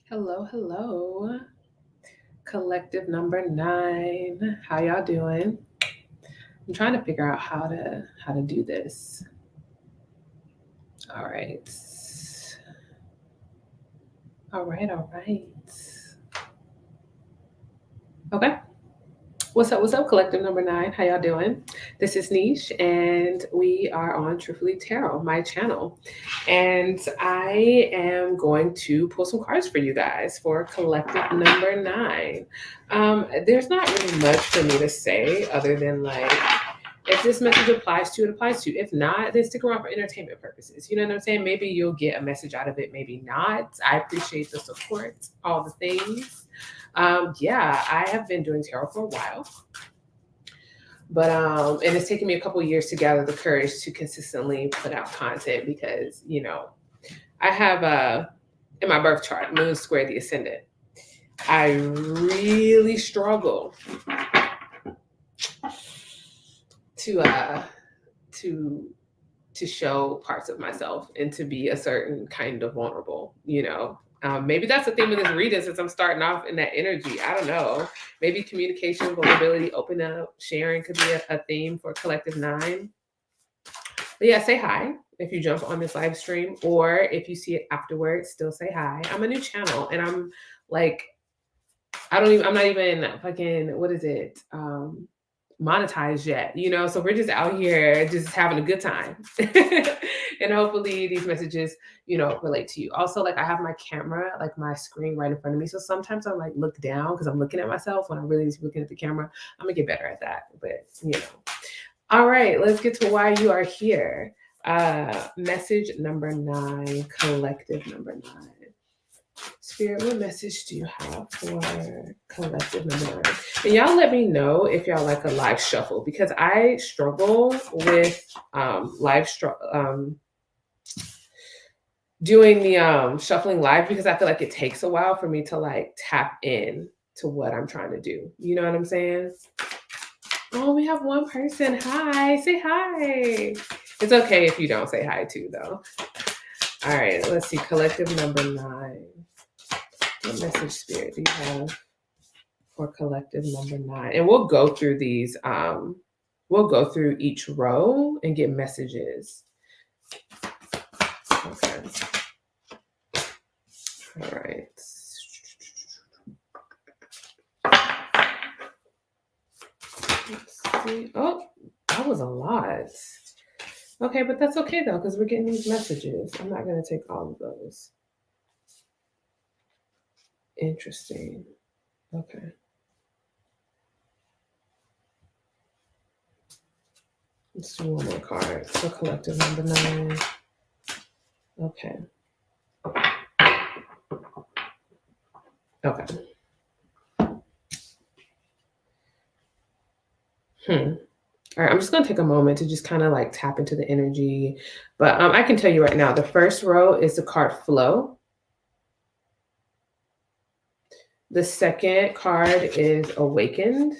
Hello, hello. Collective number 9. How y'all doing? I'm trying to figure out how to do this. All right. All right, all right. Okay. What's up, collective number 9? How y'all doing? This is Neish, and we are on Truthfully Tarot, my channel. And I am going to pull some cards for you guys for collective number 9. There's not really much for me to say other than like, if this message applies to you, it applies to you. If not, then stick around for entertainment purposes. You know what I'm saying? Maybe you'll get a message out of it, maybe not. I appreciate the support, all the things. Yeah, I have been doing tarot for a while, but and it's taken me a couple of years to gather the courage to consistently put out content because I have in my birth chart Moon square the ascendant. I really struggle to to show parts of myself and to be a certain kind of vulnerable, maybe that's the theme of this reading since I'm starting off in that energy. I don't know. Maybe communication, vulnerability, open up, sharing could be a theme for Collective 9. But yeah, say hi if you jump on this live stream, or if you see it afterwards, still say hi. I'm a new channel and I'm like, I'm not even fucking, what is it? Monetized yet, so we're just out here just having a good time. And hopefully these messages relate to you. Also, like, I have my camera, like my screen right in front of me, so sometimes I like look down because I'm looking at myself when I'm really just looking at the camera. I'm gonna get better at that, but all right, let's get to why you are here. Message number 9, collective number 9. Spirit, what message do you have for collective number 9? And y'all let me know if y'all like a live shuffle, because I struggle with doing the shuffling live, because I feel like it takes a while for me to like tap in to what I'm trying to do. You know what I'm saying? Oh, we have one person. Hi, say hi. It's okay if you don't say hi too, though. All right, let's see. Collective number 9. What message, Spirit, do you have for collective number 9? And we'll go through these. We'll go through each row and get messages. Okay. All right. Let's see. Oh, that was a lot. Okay, but that's okay though, because we're getting these messages. I'm not going to take all of those. Interesting. Okay. Let's do one more card for collective number 9. Okay. Okay. All right, I'm just going to take a moment to just kind of like tap into the energy. But I can tell you right now, the first row is the card Flow. The second card is Awakened.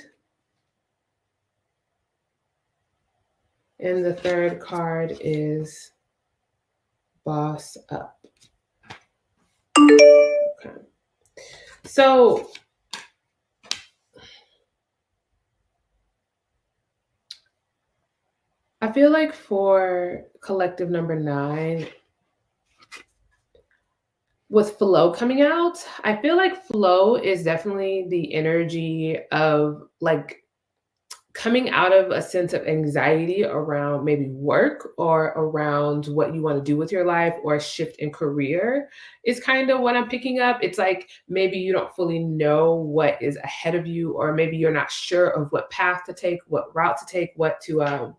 And the third card is Boss Up. Okay. So I feel like for collective number 9, with flow coming out, I feel like flow is definitely the energy of like coming out of a sense of anxiety around maybe work or around what you want to do with your life, or a shift in career is kind of what I'm picking up. It's like maybe you don't fully know what is ahead of you, or maybe you're not sure of what path to take, what route to take, what to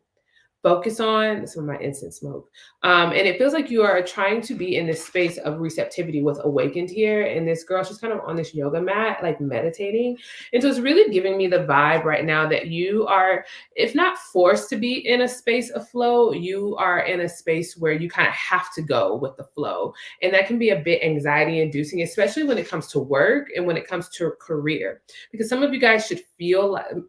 focus on. Some of my incense smoke. And it feels like you are trying to be in this space of receptivity with Awakened here. And this girl, she's kind of on this yoga mat, like meditating. And so it's really giving me the vibe right now that you are, if not forced to be in a space of flow, you are in a space where you kind of have to go with the flow. And that can be a bit anxiety inducing, especially when it comes to work and when it comes to career. Because some of you guys should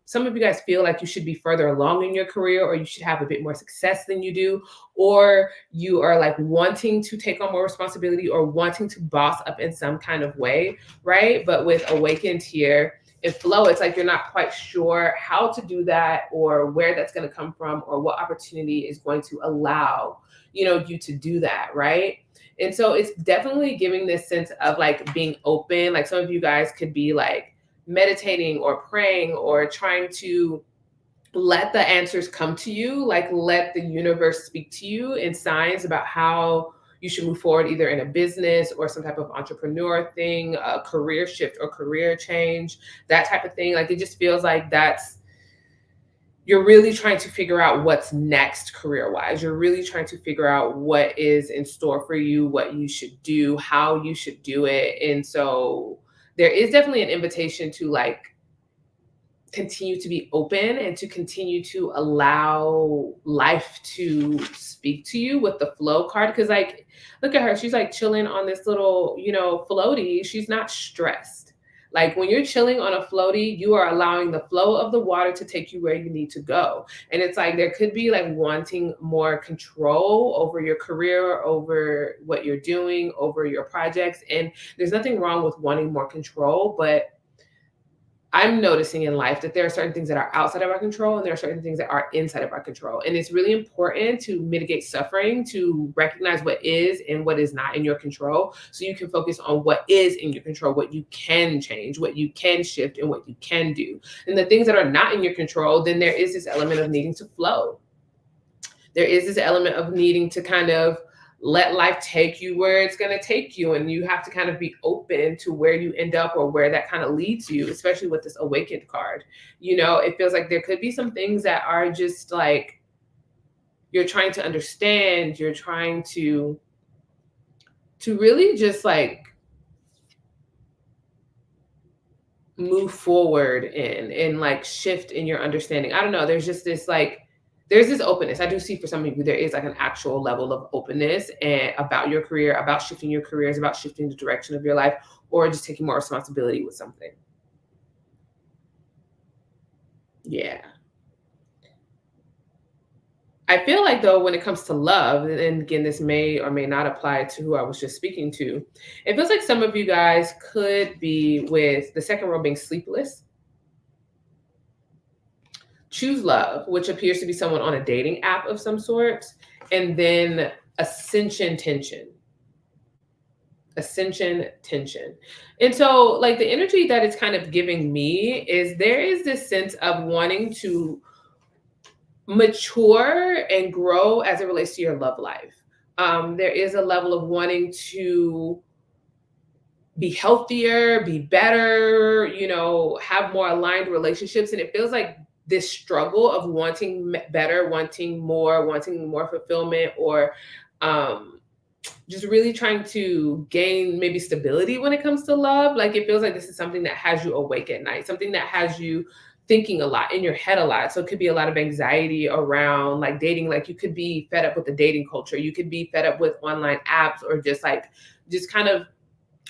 some of you guys feel like you should be further along in your career, or you should have a bit more success than you do, or you are like wanting to take on more responsibility or wanting to boss up in some kind of way, right? But with awakened here and flow, it's like you're not quite sure how to do that, or where that's going to come from, or what opportunity is going to allow, you to do that, right? And so it's definitely giving this sense of like being open. Like some of you guys could be like meditating or praying or trying to let the answers come to you, like let the universe speak to you in signs about how you should move forward, either in a business or some type of entrepreneur thing, a career shift or career change, that type of thing. Like it just feels like you're really trying to figure out what's next career-wise. You're really trying to figure out what is in store for you, what you should do, how you should do it. And so there is definitely an invitation to like continue to be open and to continue to allow life to speak to you with the flow card. Because like, look at her, she's like chilling on this little, floaty. She's not stressed. Like when you're chilling on a floaty, you are allowing the flow of the water to take you where you need to go. And it's like there could be like wanting more control over your career, over what you're doing, over your projects. And there's nothing wrong with wanting more control, but I'm noticing in life that there are certain things that are outside of our control and there are certain things that are inside of our control. And it's really important to mitigate suffering, to recognize what is and what is not in your control, so you can focus on what is in your control, what you can change, what you can shift, and what you can do. And the things that are not in your control, then there is this element of needing to flow. There is this element of needing to kind of let life take you where it's going to take you. And you have to kind of be open to where you end up or where that kind of leads you, especially with this awakened card. It feels like there could be some things that are just like, you're trying to understand, you're trying to really just like move forward and like shift in your understanding. I don't know. There's just this like, there's this openness. I do see for some of you, there is like an actual level of openness and about your career, about shifting your careers, about shifting the direction of your life, or just taking more responsibility with something. Yeah. I feel like though, when it comes to love, and again, this may or may not apply to who I was just speaking to, it feels like some of you guys could be with the second row being sleepless. Choose love, which appears to be someone on a dating app of some sort, and then ascension tension. Ascension tension. And so like the energy that it's kind of giving me is there is this sense of wanting to mature and grow as it relates to your love life. There is a level of wanting to be healthier, be better, have more aligned relationships. And it feels like this struggle of wanting better, wanting more fulfillment, or just really trying to gain maybe stability when it comes to love. Like it feels like this is something that has you awake at night, something that has you thinking a lot, in your head a lot. So it could be a lot of anxiety around like dating. Like you could be fed up with the dating culture. You could be fed up with online apps, or just kind of,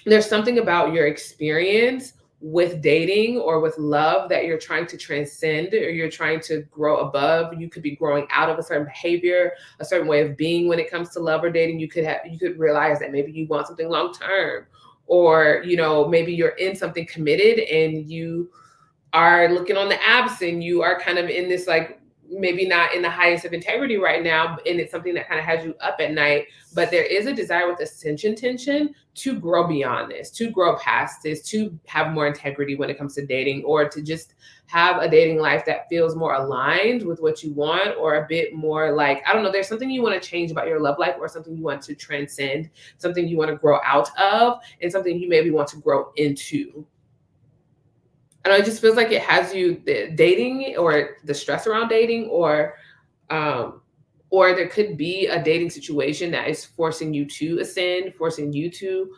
there's something about your experience with dating or with love that you're trying to transcend, or you're trying to grow above. You could be growing out of a certain behavior, a certain way of being when it comes to love or dating. You could realize that maybe you want something long term, or maybe you're in something committed and you are looking on the apps and you are kind of in this like, maybe not in the highest of integrity right now, and it's something that kind of has you up at night. But there is a desire with ascension tension to grow beyond this, to grow past this, to have more integrity when it comes to dating, or to just have a dating life that feels more aligned with what you want, or a bit more like, I don't know, there's something you want to change about your love life, or something you want to transcend, something you want to grow out of, and something you maybe want to grow into. I know, it just feels like it has you dating, or the stress around dating, or there could be a dating situation that is forcing you to ascend, forcing you to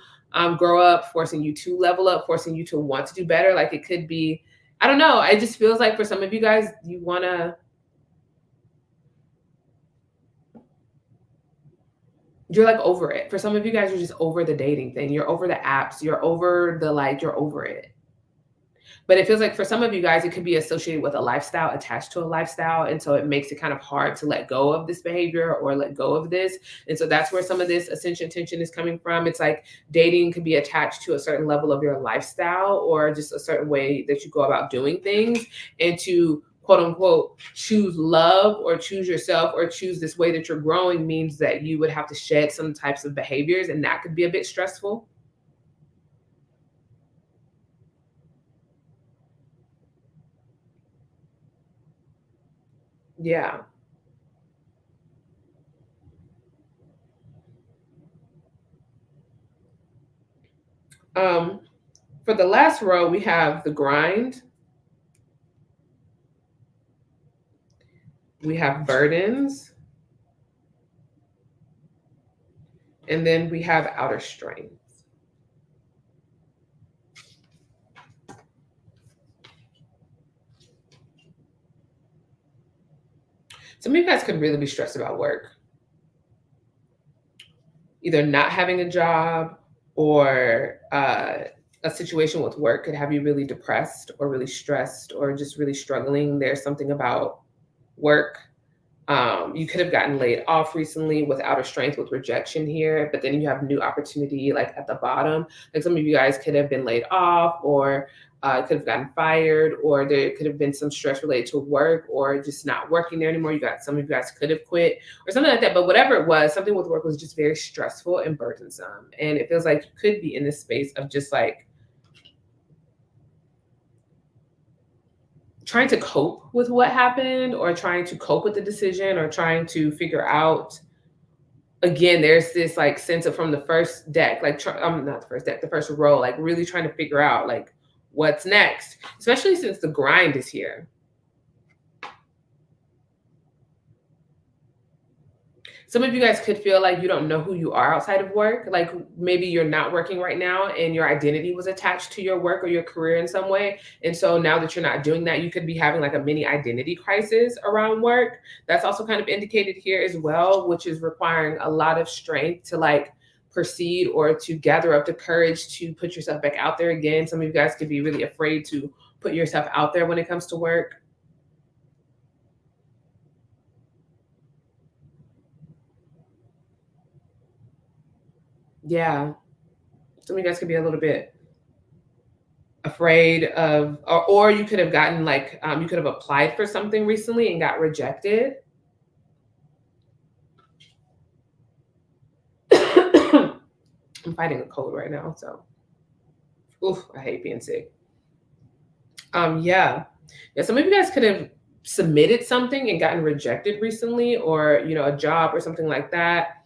grow up, forcing you to level up, forcing you to want to do better. Like it could be, I don't know. It just feels like for some of you guys, you're like over it. For some of you guys, you're just over the dating thing. You're over the apps. You're over you're over it. But it feels like for some of you guys, it could be associated with a lifestyle, attached to a lifestyle. And so it makes it kind of hard to let go of this behavior or let go of this. And so that's where some of this ascension tension is coming from. It's like dating could be attached to a certain level of your lifestyle or just a certain way that you go about doing things. And to quote unquote choose love or choose yourself or choose this way that you're growing means that you would have to shed some types of behaviors, and that could be a bit stressful. Yeah. For the last row, we have the grind, we have burdens, and then we have outer strength. Some of you guys could really be stressed about work. Either not having a job or a situation with work could have you really depressed or really stressed or just really struggling. There's something about work. You could have gotten laid off recently with outer strength with rejection here, but then you have new opportunity like at the bottom. Like some of you guys could have been laid off or could have gotten fired, or there could have been some stress related to work or just not working there anymore. Some of you guys could have quit or something like that. But whatever it was, something with work was just very stressful and burdensome. And it feels like you could be in this space of just like trying to cope with what happened or trying to cope with the decision or trying to figure out. Again, there's this like sense of from the first deck, like not the first deck, the first row, like really trying to figure out like what's next, especially since the grind is here. Some of you guys could feel like you don't know who you are outside of work. Like maybe you're not working right now and your identity was attached to your work or your career in some way. And so now that you're not doing that, you could be having like a mini identity crisis around work. That's also kind of indicated here as well, which is requiring a lot of strength to like proceed or to gather up the courage to put yourself back out there again. Some of you guys could be really afraid to put yourself out there when it comes to work. Yeah. Some of you guys could be a little bit afraid of, or you could have gotten like, you could have applied for something recently and got rejected. I'm fighting a cold right now, so oof, I hate being sick. Yeah. Some of you guys could have submitted something and gotten rejected recently, or a job or something like that.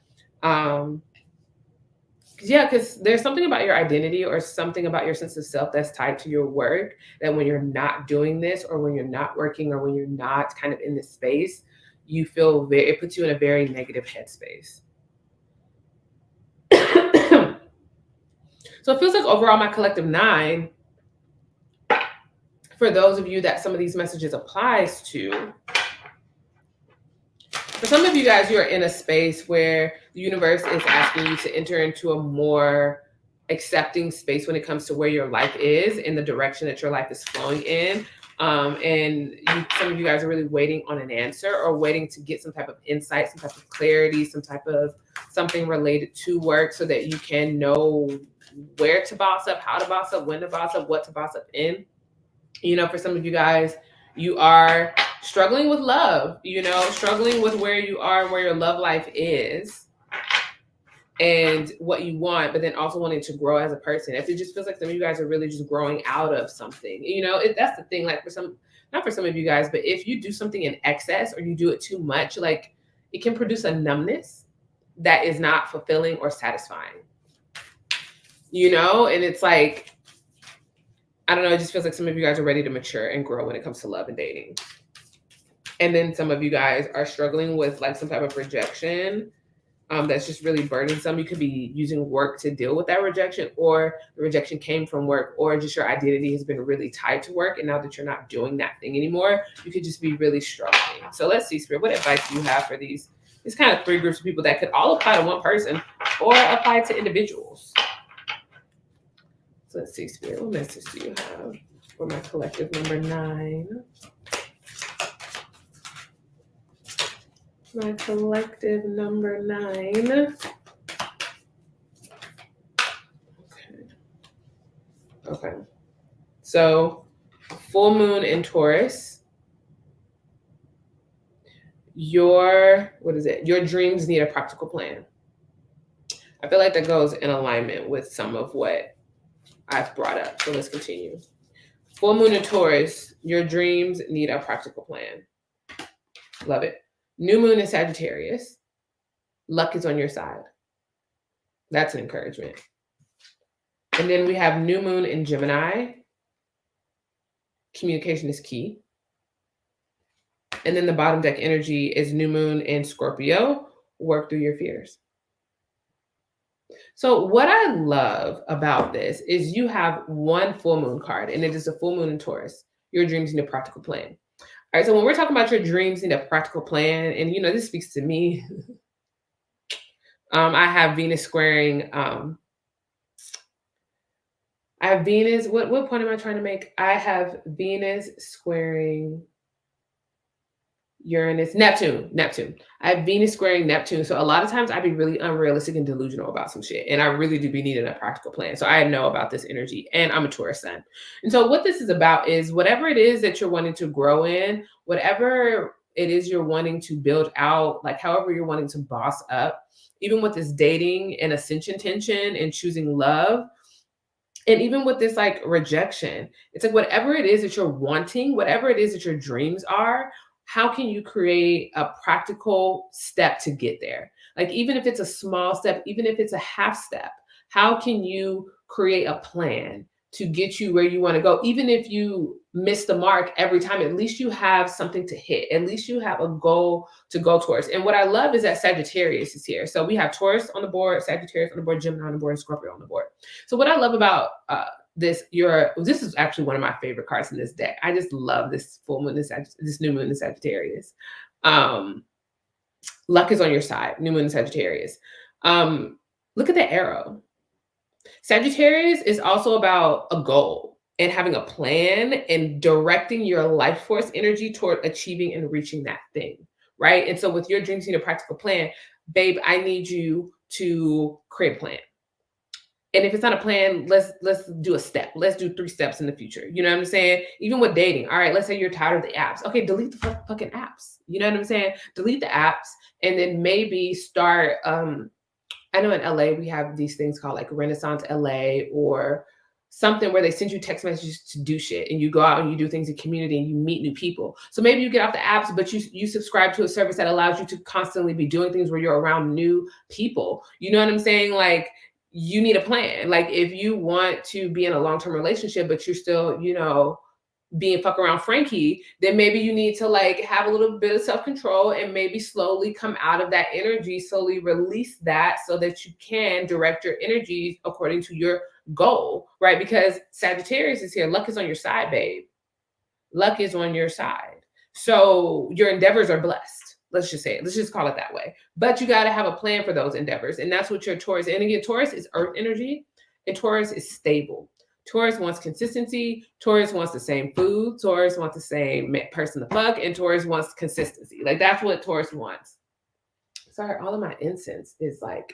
Yeah, because there's something about your identity or something about your sense of self that's tied to your work that when you're not doing this or when you're not working or when you're not kind of in this space, you feel it puts you in a very negative headspace. So it feels like overall my collective 9, for those of you that some of these messages applies to, for some of you guys, you're in a space where the universe is asking you to enter into a more accepting space when it comes to where your life is and the direction that your life is flowing in. Some of you guys are really waiting on an answer or waiting to get some type of insight, some type of clarity, some type of something related to work so that you can know where to boss up, how to boss up, when to boss up, what to boss up in. For some of you guys, you are struggling with love, struggling with where you are and where your love life is and what you want, but then also wanting to grow as a person. If it just feels like some of you guys are really just growing out of something, that's the thing. Like not for some of you guys, but if you do something in excess or you do it too much, like it can produce a numbness that is not fulfilling or satisfying, and it's like, I don't know, it just feels like some of you guys are ready to mature and grow when it comes to love and dating. And then some of you guys are struggling with like some type of rejection that's just really burdensome. You could be using work to deal with that rejection, or the rejection came from work, or just your identity has been really tied to work. And now that you're not doing that thing anymore, you could just be really struggling. So let's see, Spirit, what advice do you have for these kind of 3 groups of people that could all apply to one person or apply to individuals? So let's see, Spirit, what message do you have for my collective number 9. My collective number 9. Okay. So, full moon in Taurus. Your dreams need a practical plan. I feel like that goes in alignment with some of what I've brought up. So let's continue. Full moon in Taurus, your dreams need a practical plan. Love it. New moon in Sagittarius, luck is on your side. That's an encouragement. And then we have new moon in Gemini. Communication is key. And then the bottom deck energy is new moon in Scorpio. Work through your fears. So what I love about this is you have one full moon card, and it is a full moon in Taurus. Your dreams need a practical plan. All right, so when we're talking about your dreams need a practical plan, and this speaks to me. I have Venus squaring. I have Venus. What point am I trying to make? I have Venus squaring Uranus, Neptune. I have Venus squaring Neptune. So a lot of times I'd be really unrealistic and delusional about some shit. And I really do be needing a practical plan. So I know about this energy, and I'm a Taurus sun. And so what this is about is whatever it is that you're wanting to grow in, whatever it is you're wanting to build out, like however you're wanting to boss up, even with this dating and ascension tension and choosing love, and even with this like rejection, it's like whatever it is that you're wanting, whatever it is that your dreams are, how can you create a practical step to get there? Like, even if it's a small step, even if it's a half step, how can you create a plan to get you where you want to go? Even if you miss the mark every time, at least you have something to hit. At least you have a goal to go towards. And what I love is that Sagittarius is here. So we have Taurus on the board, Sagittarius on the board, Gemini on the board, and Scorpio on the board. So what I love about this is actually one of my favorite cards in this deck. I just love this full moon, this new moon in Sagittarius. Luck is on your side, new moon in Sagittarius. Look at the arrow. Sagittarius is also about a goal and having a plan and directing your life force energy toward achieving and reaching that thing, right? And so with your dreams need a practical plan, babe, I need you to create a plan. And if it's not a plan, let's do a step. Let's do 3 steps in the future. You know what I'm saying? Even with dating. All right, let's say you're tired of the apps. Okay, delete the fucking apps. You know what I'm saying? Delete the apps, and then maybe start. I know in LA we have these things called like Renaissance LA or something where they send you text messages to do shit, and you go out and you do things in community and you meet new people. So maybe you get off the apps, but you subscribe to a service that allows you to constantly be doing things where you're around new people. You know what I'm saying? Like, you need a plan. Like, if you want to be in a long-term relationship, but you're still, being fuck around Frankie, then maybe you need to like have a little bit of self-control and maybe slowly come out of that energy, slowly release that so that you can direct your energies according to your goal, right? Because Sagittarius is here. Luck is on your side, babe. Luck is on your side. So your endeavors are blessed. Let's just say it. Let's just call it that way. But you got to have a plan for those endeavors. And that's what your Taurus, and again, Taurus is earth energy, and Taurus is stable. Taurus wants consistency. Taurus wants the same food. Taurus wants the same person to fuck. And Taurus wants consistency. Like, that's what Taurus wants. Sorry, all of my incense is like,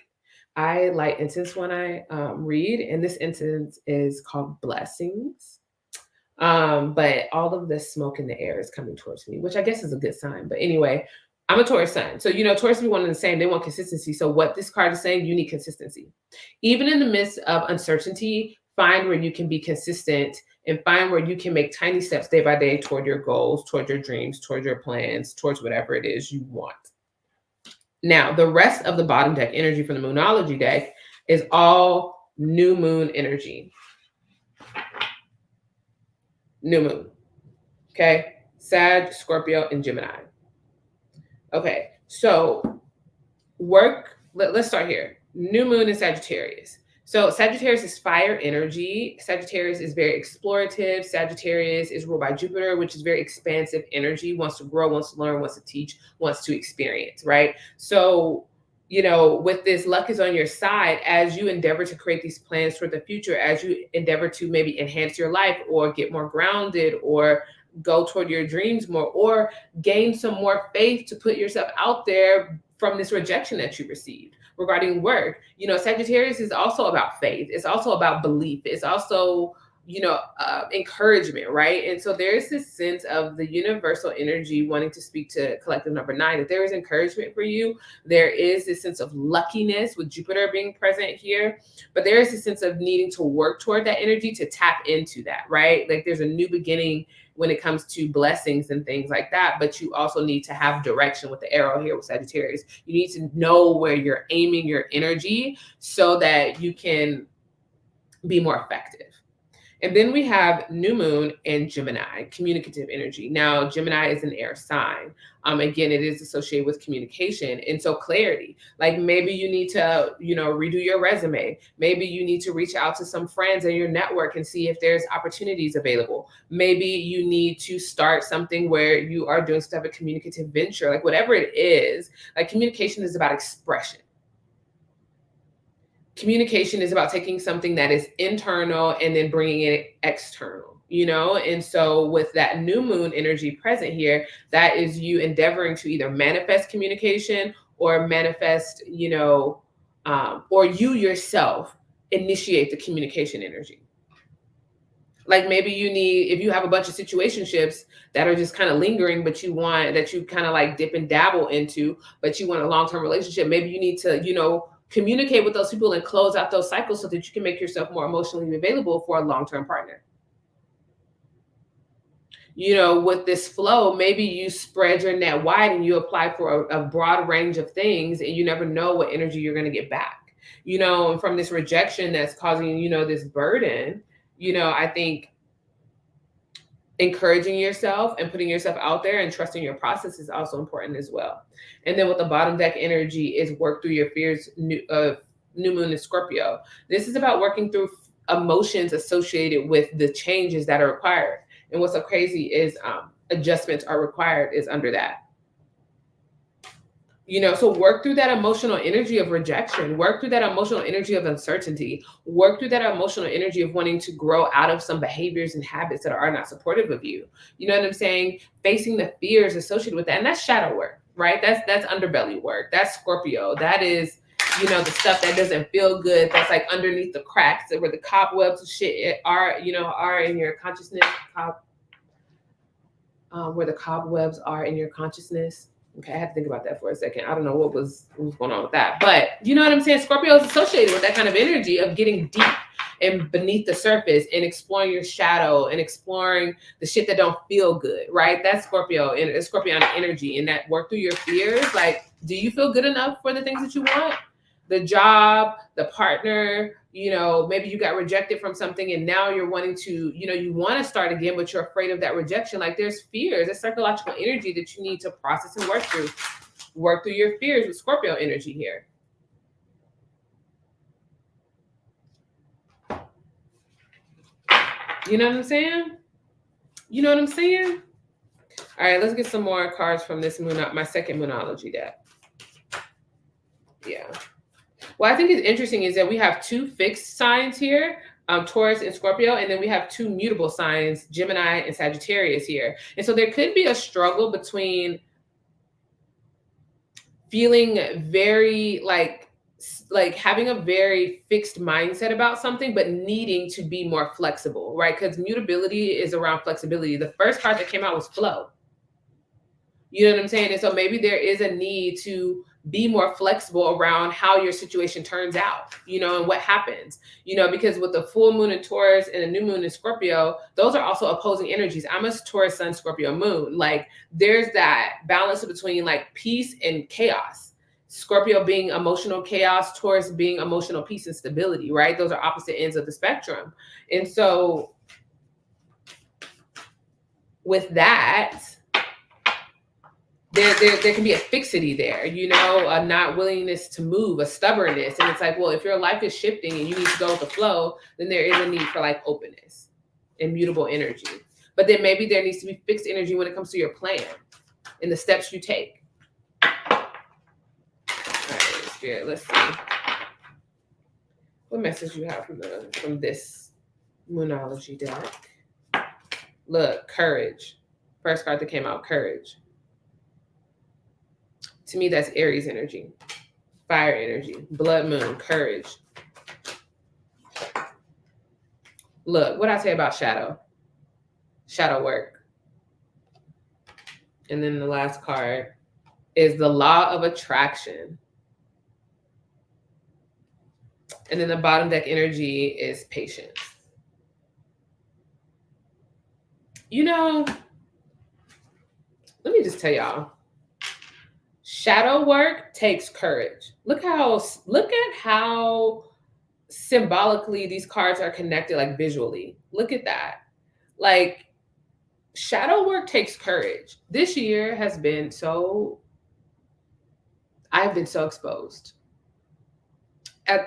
I light incense when I read. And this incense is called Blessings. But all of the smoke in the air is coming towards me, which I guess is a good sign. But anyway, I'm a Taurus sun. So, Taurus be one and the same. They want consistency. So what this card is saying, you need consistency. Even in the midst of uncertainty, find where you can be consistent and find where you can make tiny steps day by day toward your goals, toward your dreams, toward your plans, towards whatever it is you want. Now, the rest of the bottom deck energy from the Moonology deck is all new moon energy. New moon. Okay. Sag, Scorpio, and Gemini. Okay. So let's start here. New moon in Sagittarius. So Sagittarius is fire energy. Sagittarius is very explorative. Sagittarius is ruled by Jupiter, which is very expansive energy, wants to grow, wants to learn, wants to teach, wants to experience, right? So you know, with this luck is on your side as you endeavor to create these plans for the future, as you endeavor to maybe enhance your life or get more grounded or go toward your dreams more or gain some more faith to put yourself out there from this rejection that you received regarding work. You know, Sagittarius is also about faith. It's also about belief. It's also, you know, encouragement, right? And so there's this sense of the universal energy wanting to speak to collective number 9, that there is encouragement for you. There is this sense of luckiness with Jupiter being present here, but there is a sense of needing to work toward that energy to tap into that, right? Like there's a new beginning when it comes to blessings and things like that, but you also need to have direction with the arrow here with Sagittarius. You need to know where you're aiming your energy so that you can be more effective. And then we have new moon and Gemini, communicative energy. Now, Gemini is an air sign. Again, it is associated with communication. And so clarity, like maybe you need to, you know, redo your resume. Maybe you need to reach out to some friends in your network and see if there's opportunities available. Maybe you need to start something where you are doing stuff, a communicative venture, like whatever it is, like communication is about expression. Communication is about taking something that is internal and then bringing it external, you know? And so with that new moon energy present here, that is you endeavoring to either manifest communication or manifest, you know, or you yourself initiate the communication energy. Like maybe you need, if you have a bunch of situationships that are just kind of lingering, but you want, that you kind of like dip and dabble into, but you want a long-term relationship, maybe you need to, you know, communicate with those people and close out those cycles so that you can make yourself more emotionally available for a long-term partner. You know, with this flow, maybe you spread your net wide and you apply for a broad range of things and you never know what energy you're going to get back. You know, and from this rejection that's causing, you know, this burden, you know, I think encouraging yourself and putting yourself out there and trusting your process is also important as well. And then with the bottom deck energy is work through your fears, new moon in Scorpio. This is about working through emotions associated with the changes that are required. And what's so crazy is adjustments are required is under that. You know, so work through that emotional energy of rejection, work through that emotional energy of uncertainty, work through that emotional energy of wanting to grow out of some behaviors and habits that are not supportive of you. You know what I'm saying? Facing the fears associated with that. And that's shadow work, right? That's underbelly work. That's Scorpio. That is, you know, the stuff that doesn't feel good. That's like underneath the cracks where the cobwebs of shit are, you know, are in your consciousness, where the cobwebs are in your consciousness. Okay, I had to think about that for a second. I don't know what was going on with that. But you know what I'm saying? Scorpio is associated with that kind of energy of getting deep and beneath the surface and exploring your shadow and exploring the shit that don't feel good, right? That's Scorpio and Scorpionic energy. And that work through your fears. Like, do you feel good enough for the things that you want? The job, the partner, you know, maybe you got rejected from something and now you're wanting to, you know, you want to start again, but you're afraid of that rejection. Like there's fears, there's psychological energy that you need to process and work through. Work through your fears with Scorpio energy here. You know what I'm saying? You know what I'm saying? All right, let's get some more cards from this moon, my second moonology deck. Yeah. What I think is interesting is that we have two fixed signs here, Taurus and Scorpio, and then we have two mutable signs, Gemini and Sagittarius here. And so there could be a struggle between feeling very like having a very fixed mindset about something, but needing to be more flexible, right? Because mutability is around flexibility. The first card that came out was flow. You know what I'm saying? And so maybe there is a need to be more flexible around how your situation turns out, you know, and what happens, you know, because with the full moon in Taurus and a new moon in Scorpio, those are also opposing energies. I'm a Taurus sun, Scorpio moon. Like there's that balance between like peace and chaos. Scorpio being emotional chaos, Taurus being emotional peace and stability, right? Those are opposite ends of the spectrum. And so with that, there can be a fixity there, you know, a not willingness to move, a stubbornness. And it's like, well, if your life is shifting and you need to go with the flow, then there is a need for like openness and mutable energy. But then maybe there needs to be fixed energy when it comes to your plan and the steps you take. All right, let's Spirit. Let's see. What message you have from this Moonology deck? Look, courage. First card that came out, courage. To me, that's Aries energy, fire energy, blood moon, courage. Look, what I say about shadow work. And then the last card is the law of attraction. And then the bottom deck energy is patience. You know, let me just tell y'all, shadow work takes courage. Look at how symbolically these cards are connected, like visually. Look at that. Like, shadow work takes courage. This year has been I've been so exposed.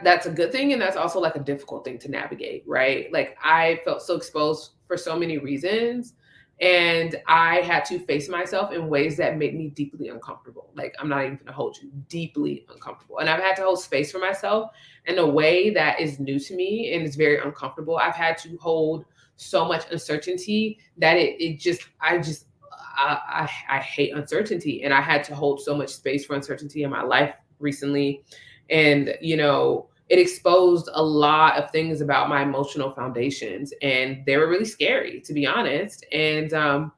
That's a good thing, and that's also like a difficult thing to navigate, right? Like, I felt so exposed for so many reasons, and I had to face myself in ways that made me deeply uncomfortable. Like, I'm not even gonna hold you, deeply uncomfortable. And I've had to hold space for myself in a way that is new to me and is very uncomfortable. I've had to hold so much uncertainty that I hate uncertainty, and I had to hold so much space for uncertainty in my life recently. And, you know, it exposed a lot of things about my emotional foundations, and they were really scary, to be honest. And I'm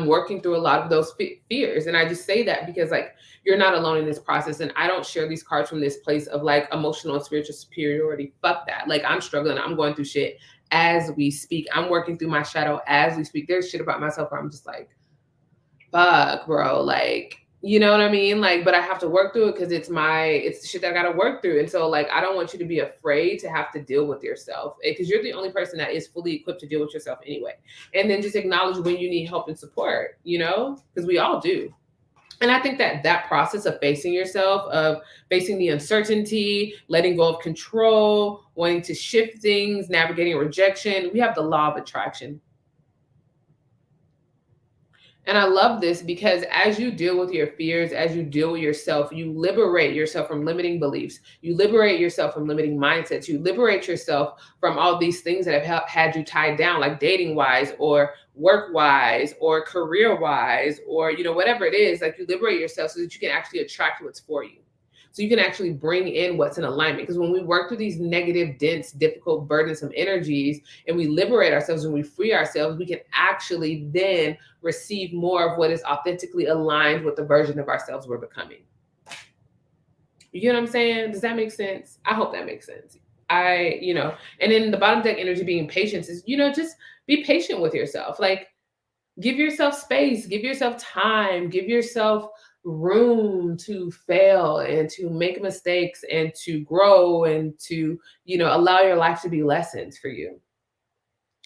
working through a lot of those fears. And I just say that because, like, you're not alone in this process. And I don't share these cards from this place of like emotional and spiritual superiority. Fuck that. Like, I'm struggling. I'm going through shit as we speak. I'm working through my shadow as we speak. There's shit about myself where I'm just like, fuck, bro. Like, you know what I mean? Like, but I have to work through it because it's the shit that I gotta work through. And so, like, I don't want you to be afraid to have to deal with yourself, because you're the only person that is fully equipped to deal with yourself anyway. And then just acknowledge when you need help and support, you know, because we all do. And I think that process of facing yourself, of facing the uncertainty, letting go of control, wanting to shift things, navigating rejection, we have the law of attraction. And I love this because as you deal with your fears, as you deal with yourself, you liberate yourself from limiting beliefs. You liberate yourself from limiting mindsets. You liberate yourself from all these things that have had you tied down, like dating wise or work wise or career wise, or, you know, whatever it is. Like, you liberate yourself so that you can actually attract what's for you. So you can actually bring in what's in alignment. Because when we work through these negative, dense, difficult, burdensome energies, and we liberate ourselves and we free ourselves, we can actually then receive more of what is authentically aligned with the version of ourselves we're becoming. You get what I'm saying? Does that make sense? I hope that makes sense. And then the bottom deck energy being patience is, you know, just be patient with yourself. Like, give yourself space, give yourself time, give yourself room to fail and to make mistakes and to grow and to, you know, allow your life to be lessons for you.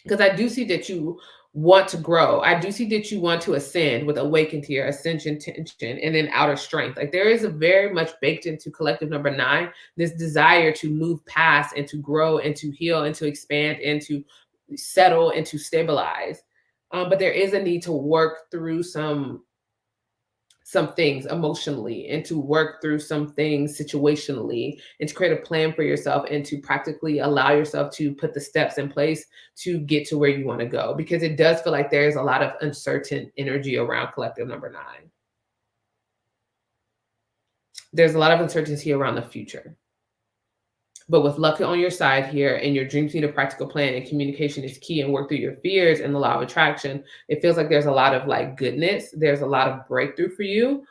Because I do see that you want to grow. I do see that you want to ascend with awaken to your ascension tension and then outer strength. Like, there is a very much baked into collective number 9, this desire to move past and to grow and to heal and to expand and to settle and to stabilize. But there is a need to work through some things emotionally, and to work through some things situationally, and to create a plan for yourself, and to practically allow yourself to put the steps in place to get to where you want to go. Because it does feel like there's a lot of uncertain energy around collective number 9. There's a lot of uncertainty around the future. But with luck on your side here, and your dreams need a practical plan, and communication is key, and work through your fears and the law of attraction, it feels like there's a lot of like goodness. There's a lot of breakthrough for you.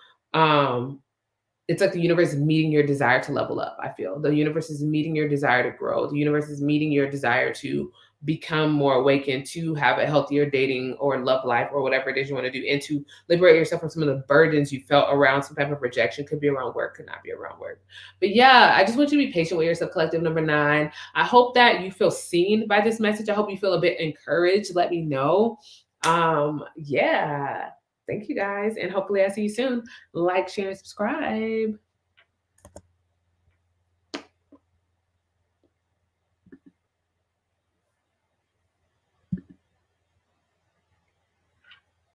It's like the universe is meeting your desire to level up. I feel the universe is meeting your desire to grow. The universe is meeting your desire to become more awakened, to have a healthier dating or love life or whatever it is you want to do, and to liberate yourself from some of the burdens you felt around some type of rejection. Could be around work, could not be around work. But yeah, I just want you to be patient with yourself, collective number 9. I hope that you feel seen by this message. I hope you feel a bit encouraged. Let me know. Yeah. Thank you guys. And hopefully I see you soon. Like, share, and subscribe.